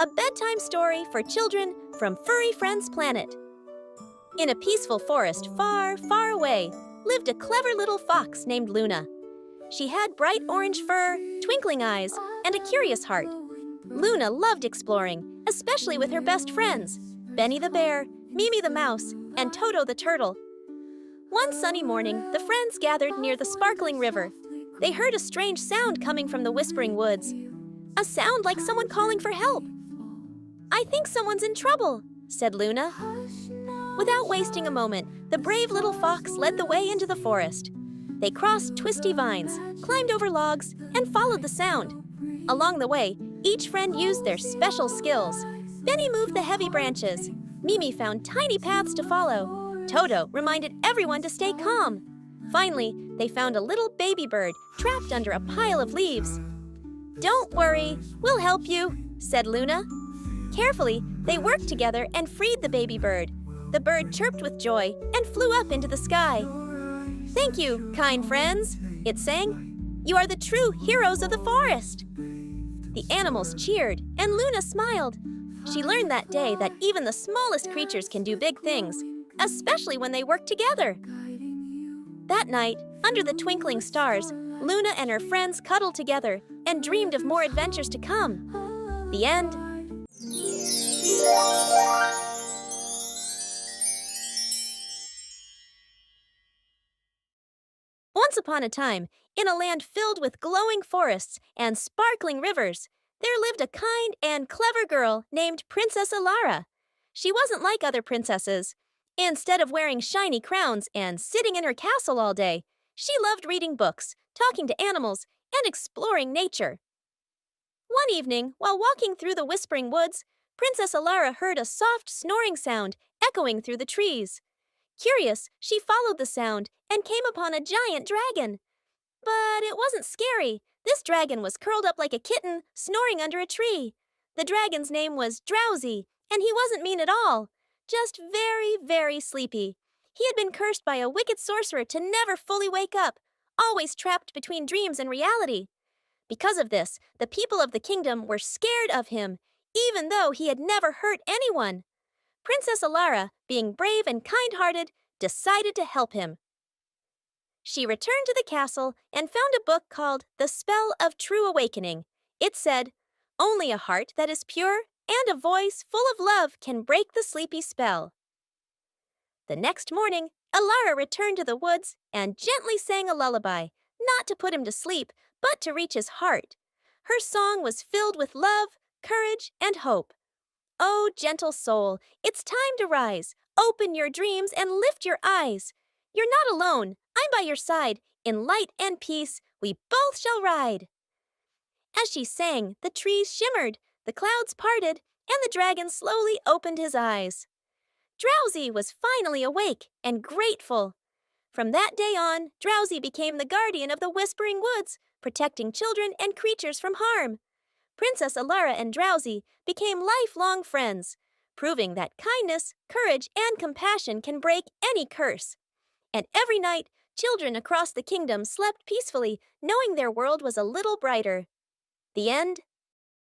a bedtime story for children from Furry Friends Planet. In a peaceful forest far, far away lived a clever little fox named Luna. She had bright orange fur, twinkling eyes, and a curious heart. Luna loved exploring, especially with her best friends, Benny the bear, Mimi the mouse, and Toto the turtle. One sunny morning, the friends gathered near the sparkling river. They heard a strange sound coming from the whispering woods. A sound like someone calling for help. "I think someone's in trouble," said Luna. Without wasting a moment, the brave little fox led the way into the forest. They crossed twisty vines, climbed over logs, and followed the sound. Along the way, each friend used their special skills. Benny moved the heavy branches. Mimi found tiny paths to follow. Toto reminded everyone to stay calm. Finally, they found a little baby bird trapped under a pile of leaves. "Don't worry, we'll help you," said Luna. Carefully, they worked together and freed the baby bird. The bird chirped with joy and flew up into the sky. "Thank you, kind friends," it sang. "You are the true heroes of the forest." The animals cheered, and Luna smiled. She learned that day that even the smallest creatures can do big things, especially when they work together. That night, under the twinkling stars, Luna and her friends cuddled together and dreamed of more adventures to come. The end. Once upon a time, in a land filled with glowing forests and sparkling rivers, there lived a kind and clever girl named Princess Alara. She wasn't like other princesses. Instead of wearing shiny crowns and sitting in her castle all day, she loved reading books, talking to animals, and exploring nature. One evening, while walking through the whispering woods, Princess Alara heard a soft snoring sound echoing through the trees. Curious, she followed the sound and came upon a giant dragon. But it wasn't scary. This dragon was curled up like a kitten, snoring under a tree. The dragon's name was Drowsy, and he wasn't mean at all. Just very, very sleepy. He had been cursed by a wicked sorcerer to never fully wake up, always trapped between dreams and reality. Because of this, the people of the kingdom were scared of him, even though he had never hurt anyone. Princess Alara, being brave and kind-hearted, decided to help him. She returned to the castle and found a book called The Spell of True Awakening. It said, "Only a heart that is pure and a voice full of love can break the sleepy spell." The next morning, Alara returned to the woods and gently sang a lullaby, not to put him to sleep, but to reach his heart. Her song was filled with love, courage, and hope. "Oh, gentle soul, it's time to rise. Open your dreams and lift your eyes. You're not alone. I'm by your side. In light and peace, we both shall ride." As she sang, the trees shimmered, the clouds parted, and the dragon slowly opened his eyes. Drowsy was finally awake and grateful. From that day on, Drowsy became the guardian of the Whispering Woods, protecting children and creatures from harm. Princess Alara and Drowsy became lifelong friends, proving that kindness, courage, and compassion can break any curse. And every night, children across the kingdom slept peacefully, knowing their world was a little brighter. The end.